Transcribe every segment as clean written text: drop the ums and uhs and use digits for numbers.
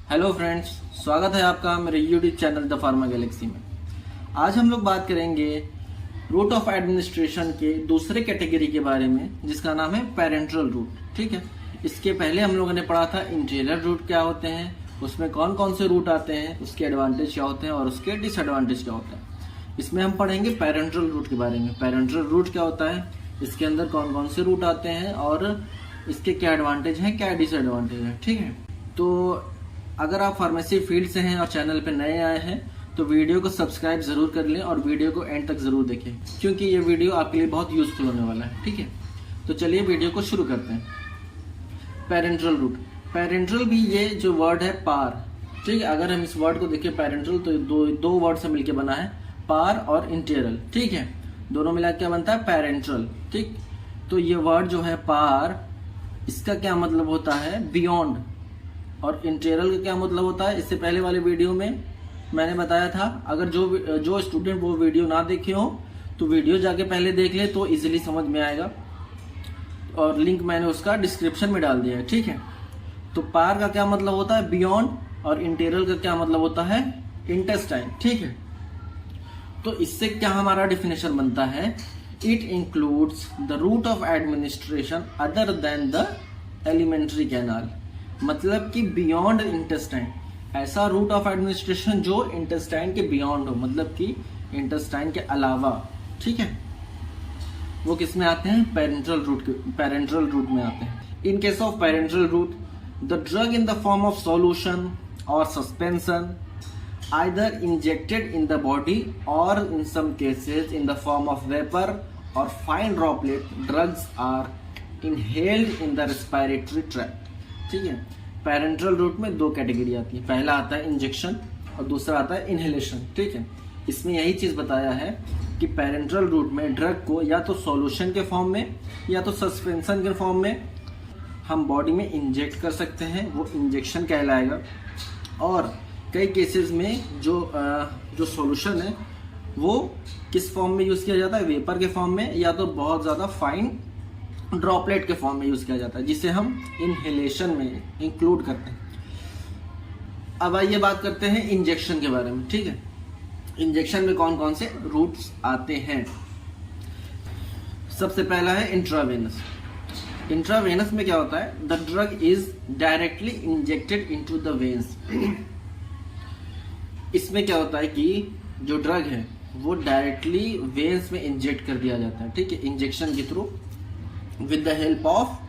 Hello friends, स्वागत है आपका मेरे YouTube channel the pharma Galaxy में। आज हम लोग बात करेंगे रूट ऑफ एडमिनिस्ट्रेशन के दूसरे कैटेगरी के बारे में, जिसका नाम है पेरेंट्रल रूट। ठीक है, इसके पहले हम लोगों ने पढ़ा था इंटीरियर रूट क्या होते हैं, उसमें कौन कौन से रूट आते हैं, उसके एडवांटेज क्या होते हैं और उसके डिसएडवांटेज क्या होते हैं। इसमें हम पढ़ेंगे पेरेंट्रल रूट के बारे में। पेरेंट्रल रूट क्या होता है, इसके अंदर कौन कौन से रूट आते हैं और इसके क्या एडवांटेज हैं, क्या डिसएडवांटेज है। ठीक है, तो अगर आप फार्मेसी फील्ड से हैं और चैनल पे नए आए हैं तो वीडियो को सब्सक्राइब जरूर कर लें और वीडियो को एंड तक जरूर देखें, क्योंकि ये वीडियो आपके लिए बहुत यूजफुल होने वाला है। ठीक है, तो चलिए वीडियो को शुरू करते हैं। पेरेंट्रल रूट, पेरेंट्रल भी ये जो वर्ड है पार। ठीक है, अगर हम इस वर्ड को देखें पेरेंट्रल तो दो वर्ड से मिलकर बना है, पार और इंटीरियल। ठीक है, दोनों मिला क्या बनता है, पेरेंट्रल। ठीक, तो ये वर्ड जो है पार, इसका क्या मतलब होता है, बियॉन्ड। और इंटीरियल का क्या मतलब होता है, इससे पहले वाले वीडियो में मैंने बताया था। अगर जो स्टूडेंट वो वीडियो ना देखे हो तो वीडियो जाके पहले देख ले तो इजीली समझ में आएगा, और लिंक मैंने उसका डिस्क्रिप्शन में डाल दिया है। ठीक है, तो पार का क्या मतलब होता है, बियॉन्ड, और इंटीरियल का क्या मतलब होता है, इंटेस्टाइन। ठीक है, तो इससे क्या हमारा डिफिनेशन बनता है, it includes the route of administration other than the elementary canal. मतलब कि बियॉन्ड इंटेस्टाइन, ऐसा रूट ऑफ एडमिनिस्ट्रेशन जो इंटेस्टाइन के बियॉन्ड हो, मतलब कि इंटेस्टाइन के अलावा। ठीक है, वो किस में आते हैं, पेरेंट्रल रूट में आते हैं। In case of parenteral route, the drug in the form of solution और suspension either injected in the body or in some cases in the form of vapor or fine droplet drugs are inhaled in the respiratory tract। ठीक है, parenteral route में दो category आती है, पहला आता है इंजेक्शन और दूसरा आता है इनहेलेशन। ठीक है, इसमें यही चीज बताया है कि पेरेंट्रल रूट में ड्रग को या तो सॉल्यूशन के फॉर्म में या तो सस्पेंशन के फॉर्म में हम बॉडी में इंजेक्ट कर सकते हैं, वो इंजेक्शन कहलाएगा। और कई केसेस में जो सॉल्यूशन है वो किस फॉर्म में यूज किया जाता है, वेपर के फॉर्म में या तो बहुत ज्यादा फाइन ड्रॉपलेट के फॉर्म में यूज किया जाता है, जिसे हम इनहेलेशन में इंक्लूड करते हैं। अब आइए बात करते हैं इंजेक्शन के बारे में। ठीक है, इंजेक्शन में कौन कौन से रूट्स आते हैं। सबसे पहला है इंट्रावेनस। इंट्रावेनस में क्या होता है, the drug is directly injected into the veins. इसमें क्या होता है कि जो ड्रग है वो डायरेक्टली वेन्स में इंजेक्ट कर दिया जाता है। ठीक है, इंजेक्शन के through with the help of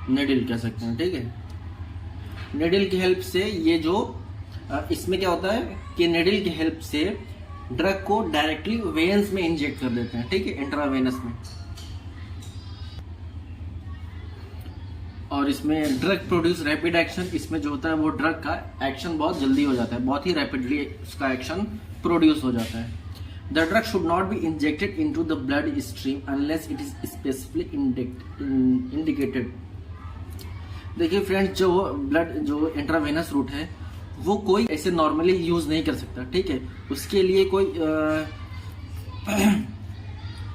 needle कह सकते हैं। ठीक है, निडल की हेल्प से ये जो इसमें क्या होता है कि निडल की हेल्प से ड्रग को डायरेक्टली वेन्स में इंजेक्ट कर देते हैं। ठीक है, इंट्रावेनस में। और इसमें ड्रग प्रोड्यूस रैपिड एक्शन, इसमें जो होता है वो ड्रग का एक्शन बहुत जल्दी हो जाता है, बहुत ही रैपिडली उसका एक्शन प्रोड्यूस हो जाता है। The drug should not be injected into the blood stream unless it is specifically indicated. देखिए फ्रेंड्स, जो इंट्रावेनस रूट है वो कोई ऐसे नॉर्मली यूज नहीं कर सकता। ठीक है, उसके लिए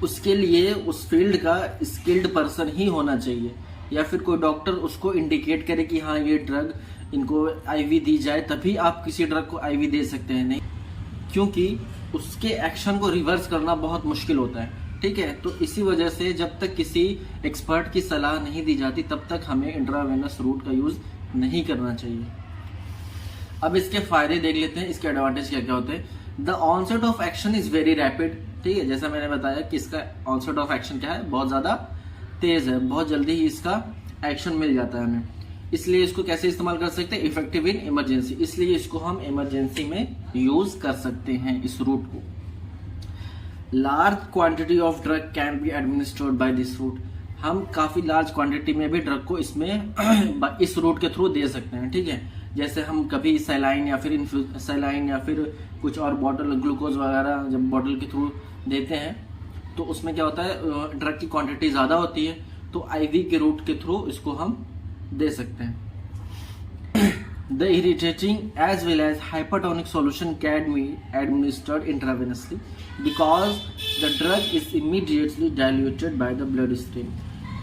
उसके लिए उस फील्ड का स्किल्ड पर्सन ही होना चाहिए, या फिर कोई डॉक्टर उसको इंडिकेट करे कि हाँ ये ड्रग इनको आईवी दी जाए, तभी आप किसी ड्रग को आईवी दे सकते हैं। नहीं, क्योंकि उसके एक्शन को रिवर्स करना बहुत मुश्किल होता है। ठीक है, तो इसी वजह से जब तक किसी एक्सपर्ट की सलाह नहीं दी जाती तब तक हमें इंट्रावेनस रूट का यूज नहीं करना चाहिए। अब इसके फायदे देख लेते हैं, इसके एडवांटेज क्या क्या होते हैं। The onset of action is very rapid. ठीक है, जैसा मैंने बताया कि इसका ऑनसेट ऑफ एक्शन क्या है, बहुत ज्यादा तेज है, बहुत जल्दी ही इसका एक्शन मिल जाता है हमें। इसलिए इसको कैसे इस्तेमाल कर सकते हैं, इफेक्टिव इन इमरजेंसी, इसलिए इसको हम इमरजेंसी में यूज कर सकते हैं इस रूट को। Large quantity of drug can be administered by this route. हम काफी लार्ज क्वांटिटी में भी ड्रग को इसमें इस रूट के थ्रू दे सकते हैं। ठीक है, जैसे हम कभी सैलाइन या फिर कुछ और बॉटल ग्लूकोज वगैरह जब बॉटल के थ्रू देते हैं तो उसमें क्या होता है, ड्रग की क्वांटिटी ज्यादा होती है, तो आईवी के रूट के थ्रू इसको हम दे सकते हैं। The irritating as well as hypertonic solution can be administered intravenously because the drug is immediately diluted by the blood stream.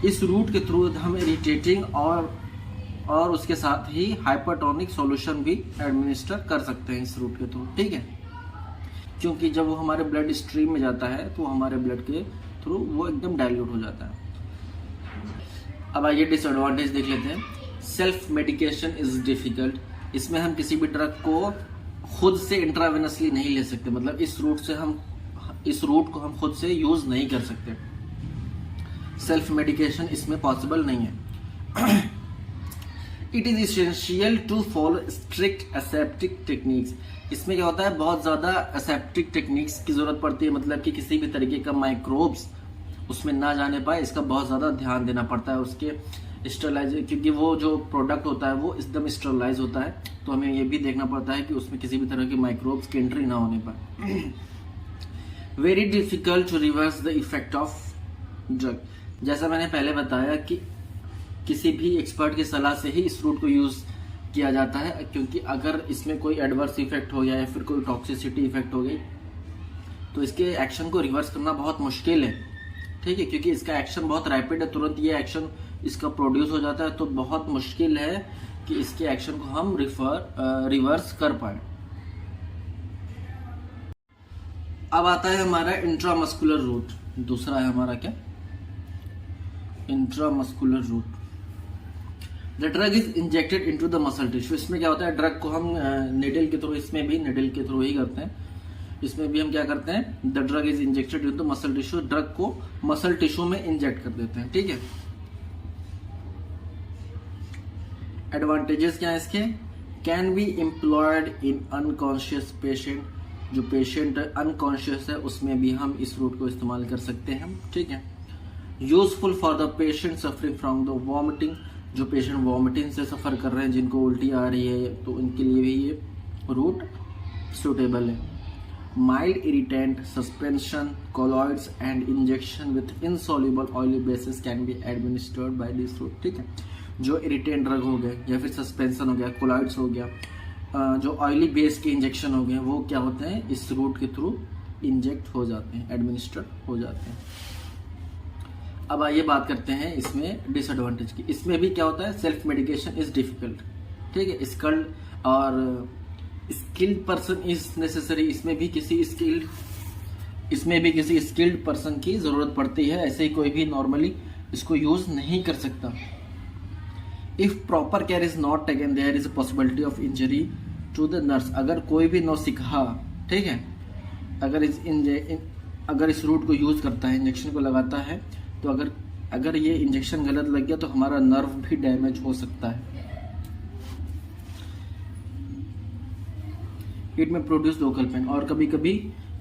इस रूट के थ्रू हम इरिटेटिंग और उसके साथ ही हाइपरटोनिक सॉल्यूशन भी एडमिनिस्टर कर सकते हैं इस रूट के थ्रू, ठीक है। क्योंकि जब वो हमारे ब्लड स्ट्रीम में जाता है तो हमारे ब्लड के थ्रू वो एकदम डाइल्यूट हो जाता है। अब आइए डिसएडवांटेज देख लेते हैं। Self medication is difficult. इसमें हम किसी भी ड्रग को खुद से इंट्रावेनसली नहीं ले सकते, मतलब इस रूट को हम खुद से यूज नहीं कर सकते। सेल्फ मेडिकेशन इसमें पॉसिबल नहीं है। It is essential to follow strict aseptic techniques. इसमें क्या होता है, बहुत ज्यादा एसेप्टिक टेक्निक्स की जरूरत पड़ती है, मतलब कि किसी भी तरीके का माइक्रोब्स उसमें ना जाने पाए, इसका बहुत ज्यादा ध्यान देना पड़ता है। उसके स्टरलाइज, क्योंकि वो जो प्रोडक्ट होता है वो एकदम स्टरलाइज होता है, तो हमें ये भी देखना पड़ता है कि उसमें किसी भी तरह के माइक्रोब्स की एंट्री ना होने पाए। Very difficult to reverse the effect of drug. जैसा मैंने पहले बताया कि किसी भी एक्सपर्ट की सलाह से ही इस रूट को यूज किया जाता है, क्योंकि अगर इसमें कोई एडवर्स इफेक्ट हो गया या फिर कोई टॉक्सिसिटी इफेक्ट हो गई तो इसके एक्शन को रिवर्स करना बहुत मुश्किल है, ठीक है। क्योंकि इसका एक्शन बहुत रैपिड है, तुरंत ये एक्शन इसका प्रोड्यूस हो जाता है, तो बहुत मुश्किल है कि इसके एक्शन को हम रिवर्स कर पाए। अब आता है हमारा इंट्रामस्कुलर रूट। दूसरा है हमारा क्या, intramuscular route. The drug is injected into the muscle tissue. इसमें क्या होता है, ड्रग को हम निडल के थ्रू, इसमें भी निडल के थ्रू ही करते हैं। इसमें भी हम क्या करते हैं, the drug is injected into muscle tissue. Drug को मसल टिश्यू में इंजेक्ट कर देते हैं, ठीक है। एडवांटेजेस क्या है इसके, can be employed in unconscious patient. जो पेशेंट अनकॉन्शियस है उसमें भी हम इस रूट को इस्तेमाल कर सकते हैं, ठीक है। Useful for the patient suffering from the vomiting. जो पेशेंट वॉमिटिंग से सफर कर रहे हैं, जिनको उल्टी आ रही है, तो उनके लिए भी ये रूट सुटेबल है। Mild irritant suspension colloids and injection with insoluble oily basis can be administered by this route, ठीक है। जो इरिटेंट ड्रग हो गए या फिर सस्पेंशन हो गया, कोलॉइड्स हो गया, जो ऑयली बेस के इंजेक्शन हो गए, वो क्या होते हैं, इस रूट के थ्रू इंजेक्ट हो जाते हैं, एडमिनिस्टर्ड हो जाते हैं। अब आइए बात करते हैं इसमें डिसएडवांटेज की। इसमें भी क्या होता है, सेल्फ मेडिकेशन इज डिफिकल्ट, ठीक है। स्किल्ड और स्किल्ड पर्सन इज नेसेसरी। इसमें भी किसी स्किल्ड पर्सन की जरूरत पड़ती है, ऐसे ही कोई भी नॉर्मली इसको यूज नहीं कर सकता। If proper care is not taken there is a possibility of injury to the nurse. अगर कोई भी नौसिखा, ठीक है, अगर इस रूट को यूज करता है, इंजेक्शन को लगाता है, तो अगर ये इंजेक्शन गलत लग गया तो हमारा नर्व भी डैमेज हो सकता है। इट में प्रोड्यूस लोकल पेन, और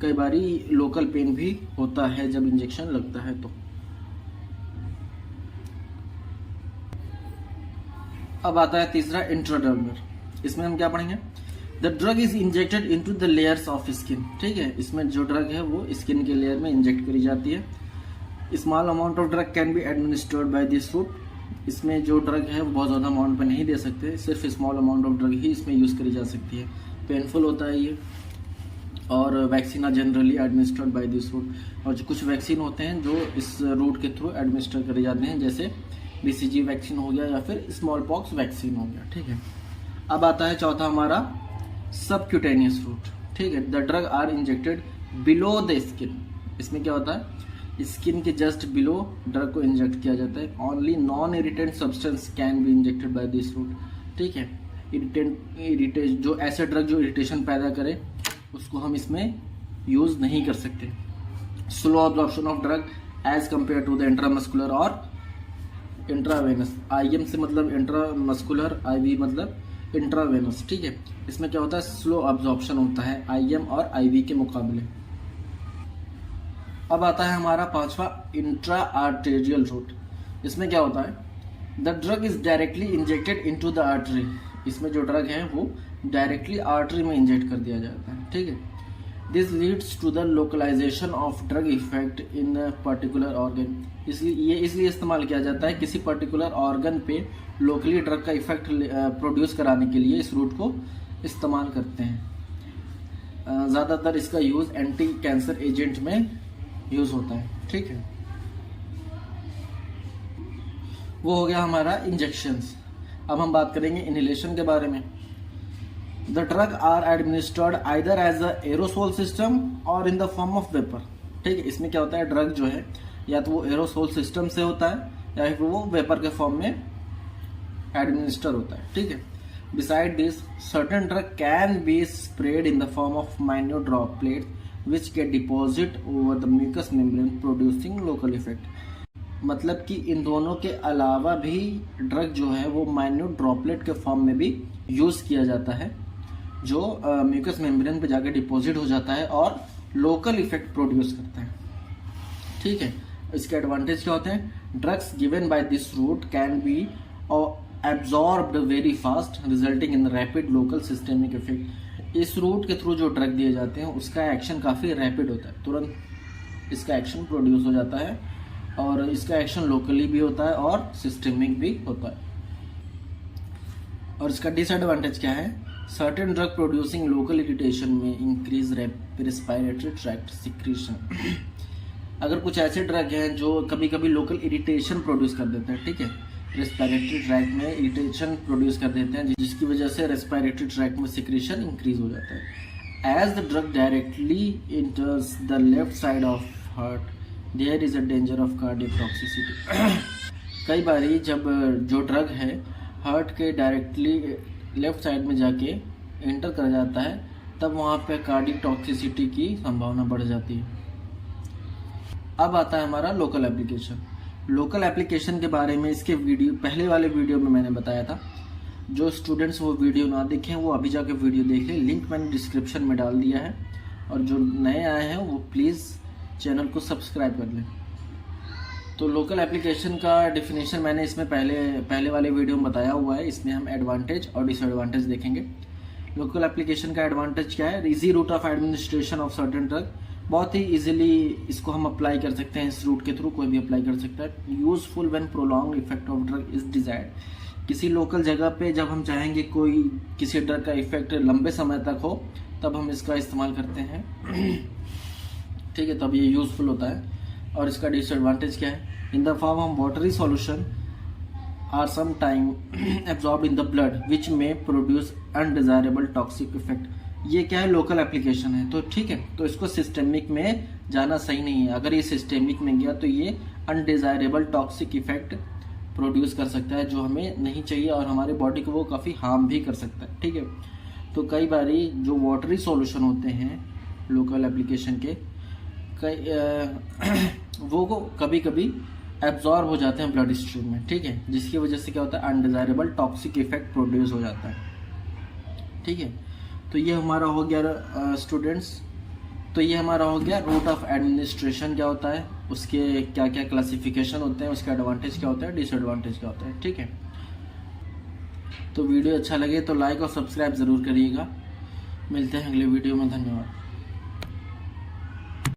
कई बारी लोकल पेन भी होता है जब इंजेक्शन लगता है। तो अब आता है तीसरा, इंट्राडर्मल। इसमें हम क्या पढ़ेंगे, the drug is injected into the layers of skin, ठीक है। इसमें जो ड्रग है वो स्किन के लेयर में इंजेक्ट करी जाती है। Small amount of drug can be administered by this route. इसमें जो ड्रग है वो बहुत ज़्यादा अमाउंट में नहीं दे सकते, सिर्फ स्मॉल अमाउंट ऑफ ड्रग ही इसमें यूज़ करी जा सकती है। पेनफुल होता है ये, और vaccine are generally administered by this route. और जो कुछ वैक्सीन होते हैं जो इस रूट के थ्रू एडमिनिस्टर करे जाते हैं, जैसे BCG वैक्सीन हो गया या फिर स्मॉल पॉक्स वैक्सीन हो गया, ठीक है। अब आता है चौथा हमारा, सबक्यूटेनियस रूट, ठीक है। The drug are injected below the skin. इसमें क्या होता है, स्किन के जस्ट बिलो ड्रग को इंजेक्ट किया जाता है। Only non irritant substance can be injected by this route, ठीक है। इरिटेशन, जो ऐसे ड्रग जो इरिटेशन पैदा करे उसको हम इसमें यूज नहीं कर सकते। Slow absorption of drug as compare to the intramuscular और इंट्रावेनस। IM से मतलब इंट्रामस्कुलर, IV मतलब इंट्रावेनस, ठीक है। इसमें क्या होता है, स्लो अब्जॉर्प्शन होता है IM और IV के मुकाबले। अब आता है हमारा पांचवा, इंट्रा आर्टेरियल रूट। इसमें क्या होता है, the drug is directly injected into the artery. इसमें जो ड्रग है वो डायरेक्टली आर्टरी में इंजेक्ट कर दिया जाता है, ठीक है। This leads to the localization of drug effect in particular organ. इसलिए इस्तेमाल किया जाता है किसी पर्टिकुलर ऑर्गन पे लोकली ड्रग का इफेक्ट प्रोड्यूस कराने के लिए इस रूट को इस्तेमाल करते हैं। ज़्यादातर इसका यूज एंटी कैंसर एजेंट में यूज होता है, ठीक है। वो हो गया हमारा इंजेक्शंस। अब हम बात करेंगे इनहेलेशन के बारे में। The drug are administered either as a aerosol system और in the form of vapour. ठीक है, इसमें क्या होता है, ड्रग जो है या तो वो एरोसोल सिस्टम से होता है या फिर वो वेपर के फॉर्म में एडमिनिस्टर होता है। ठीक है, beside this certain drug can be spread in the form of minute droplets which can deposit over the mucus membrane producing local effect. मतलब कि इन दोनों के अलावा भी ड्रग जो है वो माइन्यूट ड्रॉपलेट के फॉर्म में भी यूज किया जाता है, जो म्यूकस मेम्ब्रेन पे जाकर डिपॉजिट हो जाता है और लोकल इफेक्ट प्रोड्यूस करता है। ठीक है, इसके एडवांटेज क्या होते हैं, drugs given by this route can be absorbed very fast resulting in rapid local systemic effect. इस रूट के थ्रू जो ड्रग दिए जाते हैं उसका एक्शन काफ़ी रैपिड होता है, तुरंत इसका एक्शन प्रोड्यूस हो जाता है और इसका एक्शन लोकली भी होता है और सिस्टेमिक भी होता है। और इसका डिसएडवांटेज क्या है, certain drug producing local irritation में इंक्रीज रेस्पिरेटरी ट्रैक्ट सिक्रीशन। अगर कुछ ऐसे ड्रग हैं जो कभी कभी लोकल इरिटेशन प्रोड्यूस कर देते हैं, ठीक है, रेस्पिरेटरी ट्रैक्ट में इरिटेशन प्रोड्यूस कर देते हैं जिसकी वजह से रेस्पिरेटरी ट्रैक्ट में सिक्रीशन इंक्रीज हो जाता है। As the drug directly enters the left side of heart there is a danger of cardiac toxicity. कई बारी जब जो ड्रग है हार्ट के डायरेक्टली लेफ्ट साइड में जाके एंटर कर जाता है तब वहाँ पे कार्डियक टॉक्सिसिटी की संभावना बढ़ जाती है। अब आता है हमारा लोकल एप्लीकेशन। लोकल एप्लीकेशन के बारे में इसके वीडियो पहले वाले वीडियो में मैंने बताया था। जो स्टूडेंट्स वो वीडियो ना देखें वो अभी जाके वीडियो देख लें, लिंक मैंने डिस्क्रिप्शन में डाल दिया है। और जो नए आए हैं वो प्लीज़ चैनल को सब्सक्राइब कर लें। तो लोकल एप्लीकेशन का डेफिनेशन मैंने इसमें पहले वाले वीडियो में बताया हुआ है। इसमें हम एडवांटेज और डिसएडवांटेज देखेंगे। लोकल एप्लीकेशन का एडवांटेज क्या है, easy route of administration of certain drug, बहुत ही इजीली इसको हम अप्लाई कर सकते हैं, इस रूट के थ्रू कोई भी अप्लाई कर सकता है। Useful when prolong effect of drug is desired, किसी लोकल जगह पे जब हम चाहेंगे कोई किसी ड्रग का इफेक्ट लंबे समय तक हो तब हम इसका इस्तेमाल करते हैं। ठीक है, तब ये यूजफुल होता है। और इसका डिसएडवांटेज क्या है, in the form of watery solution are some time absorb in the blood which may produce undesirable toxic effect. ये क्या है, लोकल एप्लीकेशन है तो ठीक है, तो इसको सिस्टेमिक में जाना सही नहीं है। अगर ये सिस्टेमिक में गया तो ये अनडिजायरेबल टॉक्सिक इफेक्ट प्रोड्यूस कर सकता है जो हमें नहीं चाहिए और हमारे बॉडी को वो काफ़ी हार्म भी कर सकता है। ठीक है, तो कई बारी जो वाटरी सॉल्यूशन होते हैं लोकल एप्लीकेशन के वो को कभी कभी एब्जॉर्ब हो जाते हैं ब्लड स्ट्रीम में। ठीक है, जिसकी वजह से क्या होता है, अनडिजायरेबल टॉक्सिक इफेक्ट प्रोड्यूस हो जाता है। ठीक है, तो ये हमारा हो गया स्टूडेंट्स, तो ये हमारा हो गया रूट ऑफ एडमिनिस्ट्रेशन क्या होता है, उसके क्या क्या क्लासिफिकेशन होते हैं, उसका एडवांटेज क्या होता है, डिसएडवांटेज क्या होता है। ठीक है, तो वीडियो अच्छा लगे तो लाइक और सब्सक्राइब ज़रूर करिएगा। मिलते हैं अगले वीडियो में, धन्यवाद।